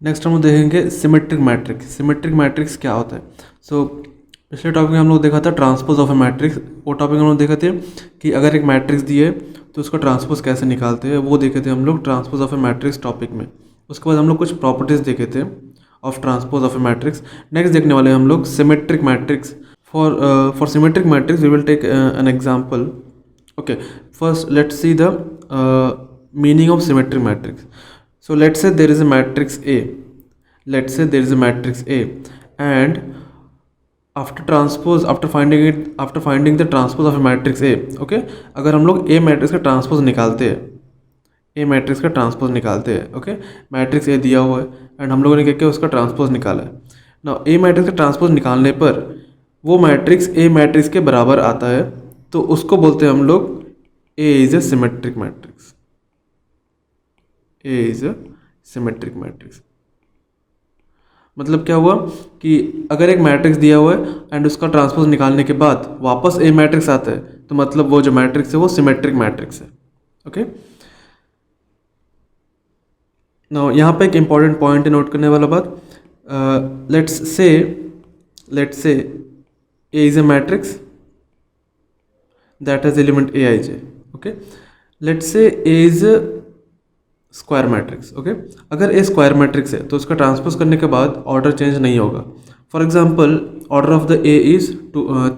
Next हम लोग देखेंगे सिमेट्रिक मैट्रिक्स। सिमेट्रिक मैट्रिक्स क्या होता है? सो पिछले टॉपिक में हम लोग देखा था ट्रांसपोज ऑफ ए मैट्रिक्स। वो टॉपिक हम लोग देखे थे कि अगर एक मैट्रिक्स दिए तो उसका ट्रांसपोज कैसे निकालते हैं, वो देखे थे हम लोग transpose of a matrix topic में। उसके बाद हम लोग कुछ प्रॉपर्टीज देखे थे of transpose of a matrix. Next देखने वाले हैं हम लोग symmetric matrix. For symmetric matrix we will take an example. Okay, first let's see the meaning of symmetric matrix. So let's say there is a matrix A. Let's say there is a matrix A, and after finding the transpose of a matrix A, okay, अगर हम लोग A matrix का transpose निकालते हैं, A matrix का transpose निकालते हैं, okay, matrix A दिया हुआ है एंड हम लोगों ने क्या किया, उसका ट्रांसपोज निकाला है. ना A मैट्रिक्स का ट्रांसपोज निकालने पर वो मैट्रिक्स A मैट्रिक्स के बराबर आता है, तो उसको बोलते हैं हम लोग A is a symmetric matrix. A is a symmetric matrix. मतलब क्या हुआ कि अगर एक मैट्रिक्स दिया हुआ है एंड उसका ट्रांसपोज निकालने के बाद वापस A मैट्रिक्स आता है, तो मतलब वो जो मैट्रिक्स है वो सिमेट्रिक मैट्रिक्स है. ओके, नाउ यहाँ पे एक इंपॉर्टेंट पॉइंट है नोट करने वाला बात. Let's say A is a matrix that has element aij. okay, let's say A is a square matrix. Okay, अगर A स्क्वायर मैट्रिक्स है तो उसका ट्रांसपोज करने के बाद ऑर्डर चेंज नहीं होगा. For example, order of the A is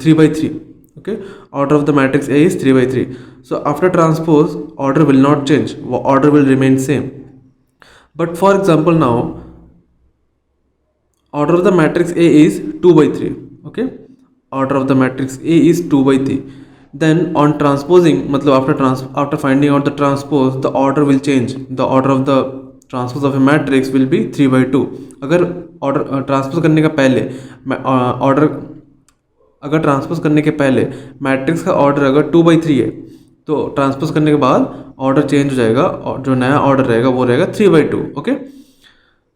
3/3. Okay, order of the matrix A is 3/3. So after transpose order will not change, order will remain same. But for example now order of the matrix A is 2/3. okay, order of the matrix A is 2/3. Then on transposing, मतलब after finding out the transpose, the order will change. The order of the transpose of a matrix will be 3/2. अगर order transpose करने का पहले order अगर transpose करने के पहले matrix का ऑर्डर अगर 2/3 है, तो ट्रांसपोज करने के बाद ऑर्डर चेंज हो जाएगा और जो नया ऑर्डर रहेगा वो रहेगा 3/2. ओके,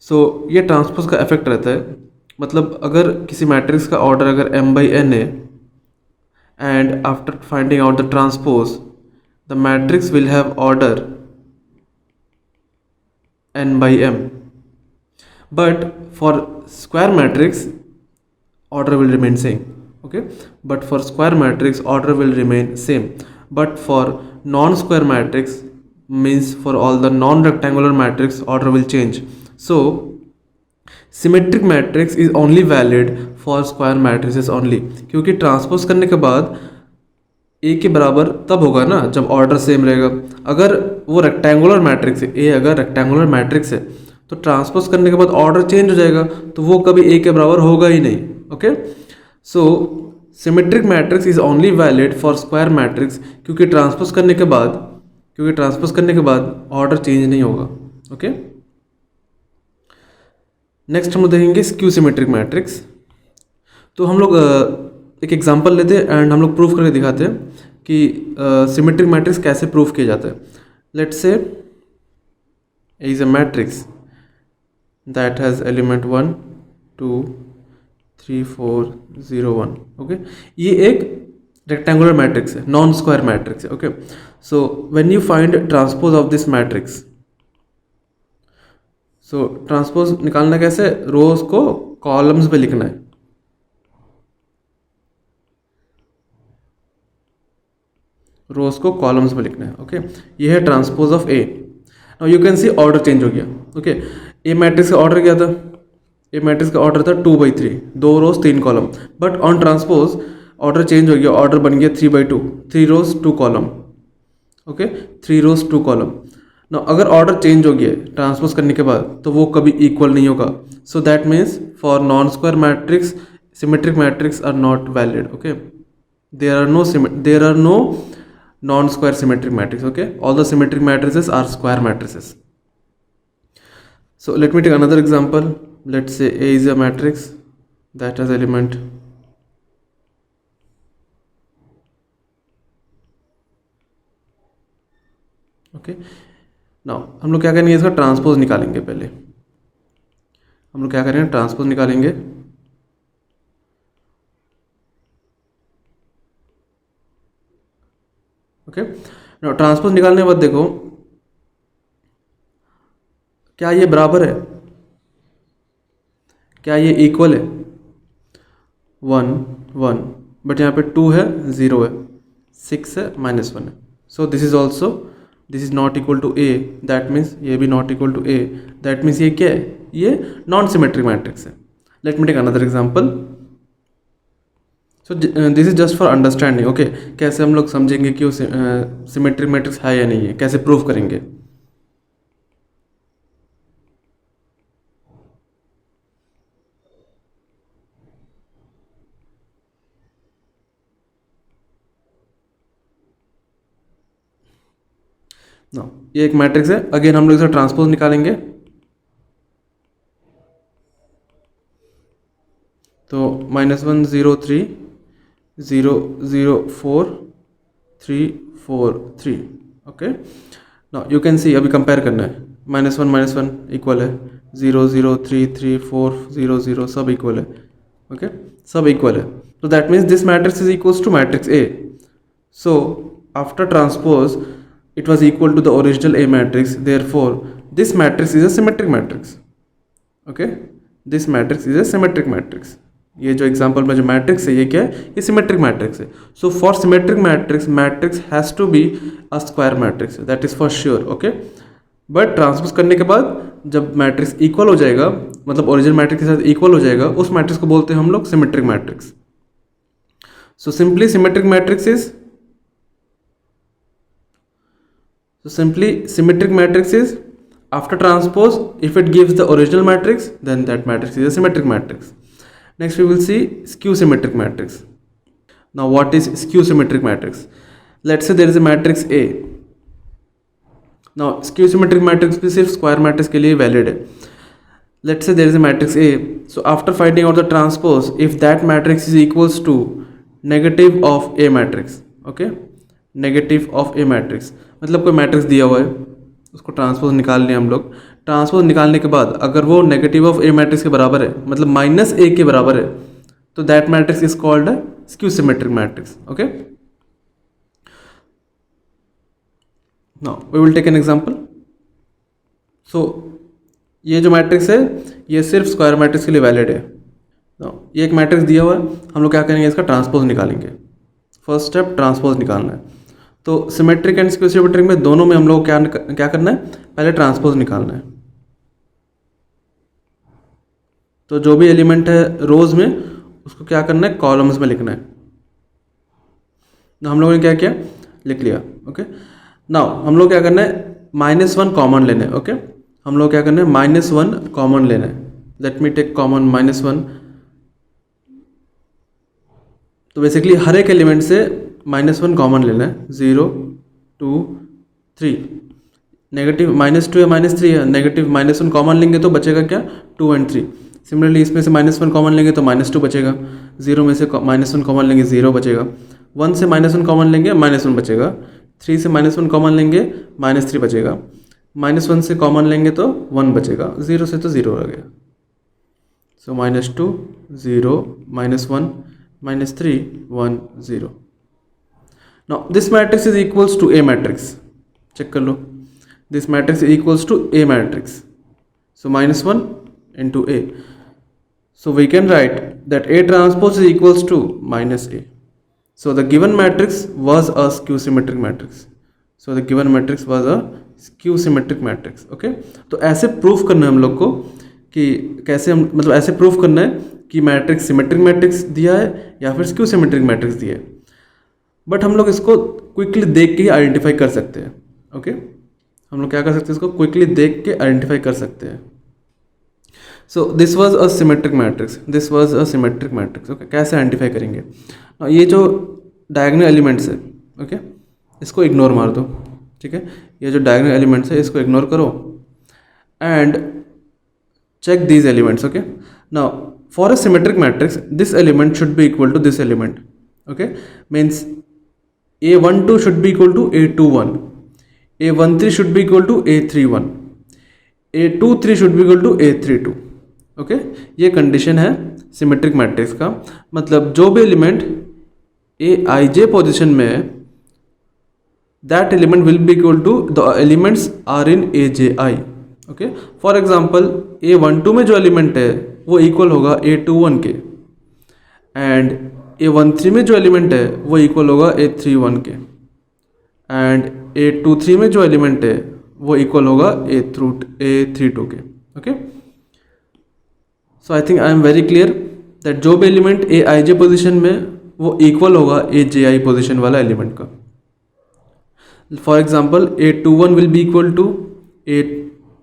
सो ये ट्रांसपोज का इफेक्ट रहता है. मतलब अगर किसी मैट्रिक्स का ऑर्डर अगर m/n है and after finding out the transpose, the matrix will have order n/m. But for square matrix order will remain same. Okay, but for square matrix order will remain same. But for non-square matrix, means for all the non-rectangular matrix, order will change. So symmetric matrix is only valid for square matrices only, क्योंकि transpose करने के बाद ए के बराबर तब होगा ना जब ऑर्डर सेम रहेगा. अगर वो रेक्टेंगुलर मैट्रिक्स है, ए अगर रेक्टेंगुलर मैट्रिक्स है, तो ट्रांसपोज करने के बाद ऑर्डर चेंज हो जाएगा, तो वो कभी ए के बराबर होगा ही नहीं. Okay, so symmetric matrix is only valid for square matrix, क्योंकि ट्रांसपोज करने के बाद ऑर्डर चेंज नहीं होगा. ओके, नेक्स्ट हम लोग देखेंगे स्क्यू सिमेट्रिक मैट्रिक्स. तो हम लोग एक एग्जांपल लेते हैं एंड हम लोग प्रूफ करके दिखाते हैं कि सिमेट्रिक मैट्रिक्स कैसे प्रूफ किया जाता है. Let's say A is a matrix that has element 1 2 3 4 0 1. Okay, ये एक रेक्टेंगुलर मैट्रिक्स है, नॉन स्क्वायर मैट्रिक्स है. Okay, so when you find transpose of this matrix, so transpose निकालना कैसे, रोज को कॉलम्स पे लिखना है. रोज को कॉलम्स पे लिखना है. ओके, ये है transpose of A. Now you can see order change हो गया. ओके, ए मैट्रिक्स का ऑर्डर क्या था, ए मैट्रिक्स का ऑर्डर था 2/3, 2 रोज 3 column. But on transpose order change हो गया, ऑर्डर बन गया 3/2, 3 रोज 2 कॉलम. ओके, 3 रोज 2 कॉलम. ना अगर ऑर्डर चेंज हो गया ट्रांसपोज करने के बाद, तो वो कभी इक्वल नहीं होगा. So that means for non square matrix symmetric matrix are not valid. Okay, there are no non square symmetric matrix. Okay, all the symmetric matrices are square matrices. So let me take another example. Let's say A is a matrix that has element okay. Now हम लोग क्या करेंगे, इसका transpose निकालेंगे. पहले हम लोग क्या करेंगे, ट्रांसपोज निकालेंगे. ओके, नाउ ट्रांसपोज निकालने के बाद देखो क्या ये बराबर है. क्या ये इक्वल है? 1 1, बट यहाँ पे 2 है, 0 है, 6 है, -1 है. So this is also, this is not equal to A, that means ये भी not equal to A, that means ये क्या है? ये नॉन सिमेट्रिक मैट्रिक्स है. Let me take another example. So this is just for understanding. Okay, कैसे हम लोग समझेंगे कि वो सिमेट्रिक मैट्रिक्स है या नहीं है, कैसे प्रूव करेंगे. ना, ये एक मैट्रिक्स है. अगेन हम लोग इसे ट्रांसपोज निकालेंगे. तो -1 0 3 0 0 4 3 4 3. ओके, ना यू कैन सी, अभी कंपेयर करना है. -1 इक्वल है, 0 0 3 3 4 0 0 सब इक्वल है. ओके, सब इक्वल है. तो that means this matrix is equals to matrix A. So after transpose it was equal to the original A matrix, therefore this matrix is a symmetric matrix. Okay, this matrix is a symmetric matrix. ये जो example में जो matrix है ये क्या है? ये symmetric matrix है. So for symmetric matrix, matrix has to be a square matrix, that is for sure. Okay, but transpose करने के बाद जब मैट्रिक्स इक्वल हो जाएगा, मतलब ओरिजिनल मैट्रिक्स के साथ इक्वल हो जाएगा, उस मैट्रिक्स को बोलते हैं हम लोग symmetric matrix. So simply symmetric matrix is So simply symmetric matrix is after transpose, if it gives the original matrix, then that matrix is a symmetric matrix. Next we will see skew symmetric matrix. Now what is skew symmetric matrix? Let's say there is a matrix A. Now skew symmetric matrix भी सिर्फ square matrix के लिए valid है. Let's say there is a matrix A. So after finding out the transpose, if that matrix is equals to negative of A matrix, okay, negative of a matrix, मतलब कोई matrix दिया हुआ है, उसको transpose निकाल लिया हम लोग. ट्रांसपोज निकालने के बाद अगर वो नेगेटिव ऑफ ए मैट्रिक्स के बराबर है, मतलब -a के बराबर है, तो that matrix is called skew symmetric matrix. Okay, now we will take an example. So ये जो मैट्रिक्स है ये सिर्फ स्क्वायर मैट्रिक्स के लिए वैलिड है. ये एक मैट्रिक्स दिया हुआ है, हम लोग क्या करेंगे? इसका ट्रांसपोज निकालेंगे. फर्स्ट स्टेप ट्रांसपोज निकालना है. तो सिमेट्रिक एंड स्क्यू सिमेट्रिक में दोनों में हम लोग क्या करना है? पहले ट्रांसपोज निकालना है. तो जो भी एलिमेंट है रोज में, उसको क्या करना है? कॉलम्स में लिखना है. तो हम लोगों ने क्या किया? लिख लिया. ओके, नाउ हम लोग क्या करना है? -1 कॉमन लेना है. ओके, हम लोग क्या करना है? -1 कॉमन लेना है. Let me take common -1. तो बेसिकली हर एक एलिमेंट से -1 कॉमन लेना है. 0 2 3, नेगेटिव -2 या -3 है, नेगेटिव -1 कॉमन लेंगे तो बचेगा क्या? 2 और 3. सिमिलरली इसमें से -1 कॉमन लेंगे तो -2 बचेगा. 0 में से -1 कॉमन लेंगे 0 बचेगा. 1 से -1 कॉमन लेंगे -1 बचेगा. 3 से -1 कॉमन लेंगे -3 बचेगा. -1 से कॉमन लेंगे तो 1 बचेगा. 0 से तो 0 रह गया. सो -2 0 -1 -3 1 0. Now this matrix is equals to A matrix. Check कर लो. This matrix is equals to A matrix. So -1 into A. So we can write that A transpose is equals to -A. So the given matrix was a skew symmetric matrix. So the given matrix was a skew symmetric matrix. Okay. तो ऐसे proof करना है हम लोग को कि कैसे हम, मतलब ऐसे प्रूफ करना है कि मैट्रिक्स सिमेट्रिक मैट्रिक्स दिया है या फिर स्क्यू सिमेट्रिक मैट्रिक्स दिया है. बट हम लोग इसको क्विकली देख के ही आइडेंटिफाई कर सकते हैं. ओके, हम लोग क्या कर सकते हैं? इसको क्विकली देख के आइडेंटिफाई कर सकते हैं. So this was a symmetric matrix, this was a symmetric matrix. Okay, कैसे आइडेंटिफाई करेंगे? ये जो डायगोनल एलिमेंट्स है, ओके, इसको इग्नोर मार दो. ठीक है, ये जो डायगोनल एलिमेंट्स है इसको इग्नोर करो and check these elements. Okay, now for a symmetric matrix this element should be equal to this element. Okay, means a12 should be equal to a21, a13 should be equal to a31, a23 should be equal to a32. Okay, ये condition है symmetric matrix का. मतलब जो भी element aij position में है, that element will be equal to the elements are in aji. Okay, for example A12 में जो एलिमेंट है वो इक्वल होगा A21 के, एंड A13 में जो एलिमेंट है वो इक्वल होगा A31 के, एंड A23 में जो एलिमेंट है वो इक्वल होगा A32 के। Okay, so I think I am very clear that जो भी एलिमेंट Aij पोजिशन में वो इक्वल होगा Aj पोजिशन वाला एलिमेंट का। For example A21 will be equal to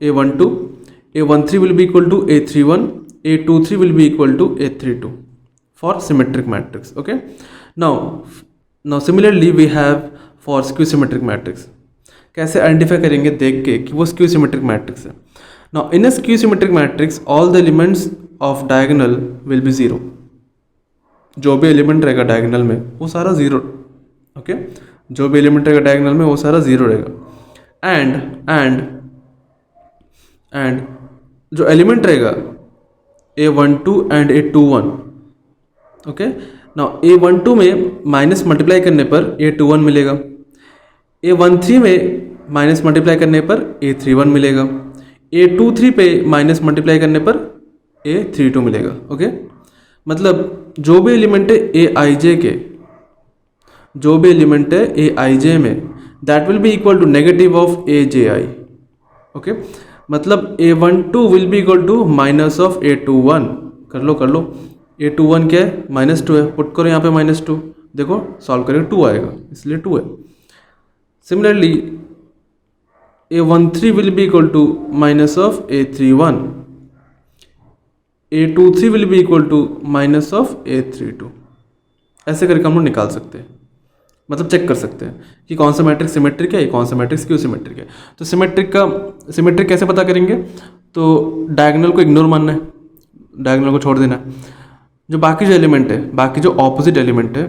A12, A13 will be equal to A31, A23 will be equal to A32 for symmetric matrix. Okay, now similarly we have for skew symmetric matrix. कैसे identify करेंगे देख के कि वो skew symmetric matrix है। Now in a skew symmetric matrix all the elements of diagonal will be zero. जो भी element रहेगा डायगोनल में वो सारा जीरो। ओके, जो भी एलिमेंट रहेगा डायगोनल में वो सारा जीरो रहेगा। एंड जो एलिमेंट रहेगा A12 and A21, okay, now A12 में माइनस मल्टीप्लाई करने पर A21 मिलेगा, A13 में माइनस मल्टीप्लाई करने पर A31 मिलेगा, A23 पे माइनस मल्टीप्लाई करने पर A32 मिलेगा। ओके, मतलब जो भी एलिमेंट है Aij के, जो भी एलिमेंट है Aij में that will be equal to negative of Aj। Okay, मतलब A12 will be equal to minus of A21। कर लो, A21 क्या है, -2 है, पुट करो यहाँ पे -2, देखो सॉल्व करेंगे 2 आएगा, इसलिए 2 है। Similarly A13 will be equal to minus of A31, A23 will be equal to minus of A32। ऐसे करके हम लोग निकाल सकते हैं, मतलब चेक कर सकते हैं कि कौन सा मैट्रिक्स सिमेट्रिक है, कौन सा मैट्रिक्स स्क्यू सिमेट्रिक है। तो सिमेट्रिक कैसे पता करेंगे, तो डायगोनल को इग्नोर मानना है, डायगोनल को छोड़ देना है। जो बाकी जो एलिमेंट है, बाकी जो ऑपोजिट एलिमेंट है,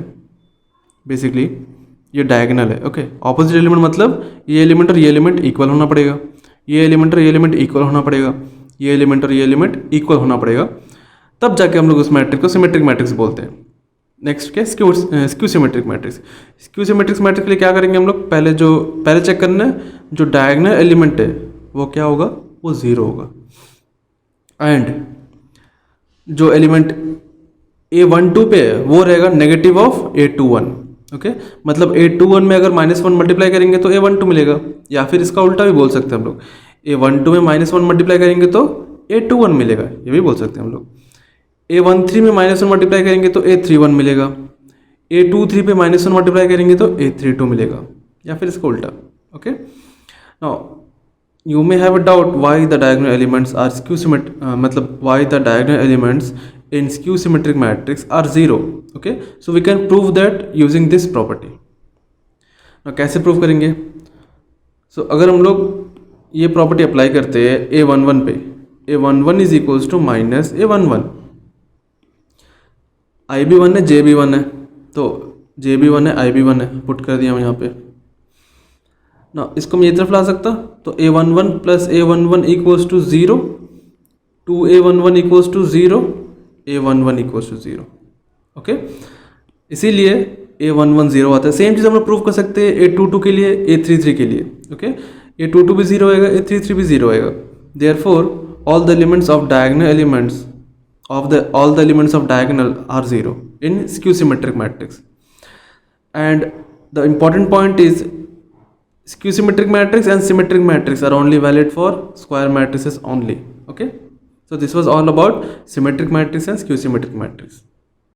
बेसिकली ये डायगोनल है। ओके, ऑपोजिट एलिमेंट मतलब ये एलिमेंट और ये एलिमेंट इक्वल होना पड़ेगा, ये एलिमेंट और ये एलिमेंट इक्वल होना पड़ेगा, ये एलिमेंट और ये एलिमेंट इक्वल होना पड़ेगा, तब जाके हम लोग उस मैट्रिक्स को सिमेट्रिक मैट्रिक्स बोलते हैं। नेक्स्ट क्या, skew symmetric matrix. Skew symmetric matrix के लिए क्या करेंगे हम लोग, पहले चेक करना है जो डायगोनल एलिमेंट है वो क्या होगा, वो जीरो होगा, एंड जो एलिमेंट A12 पे है वो रहेगा नेगेटिव ऑफ A21। ओके, मतलब A21 में अगर -1 मल्टीप्लाई करेंगे तो A12 मिलेगा, या फिर इसका उल्टा भी बोल सकते हैं हम लोग, A12 में -1 मल्टीप्लाई करेंगे तो A21 मिलेगा, ये भी बोल सकते हैं हम लोग। A13 में -1 मल्टीप्लाई करेंगे तो A31 मिलेगा, A23 पे -1 मल्टीप्लाई करेंगे तो A32 मिलेगा, या फिर इसका उल्टा। Okay, now you may have a doubt why the diagonal elements are skew symmetric, मतलब why the diagonal elements in skew symmetric matrix are zero. Okay, so we can prove that using this property. Now कैसे prove करेंगे, अगर हम लोग ये property apply करते हैं A11 पे, A11 is equals to minus A11, IB1 है JB1 है, तो JB1 है IB1 है, पुट कर दिया मैं यहाँ पे ना, इसको मैं ये तरफ ला सकता, तो A11 plus A11 equals to 0, 2A11 equals to 0, A11 equals to 0। Okay, इसीलिए A11 0 आता है। सेम चीज़ हम लोग प्रूव कर सकते हैं A22 के लिए, A33 के लिए। ओके, A22 भी 0 आएगा, A33 भी 0 आएगा। Therefore all the elements of diagonal are 0 in skew symmetric matrix. And the important point is skew symmetric matrix and symmetric matrix are only valid for square matrices only. Okay, so this was all about symmetric matrix and skew symmetric matrix.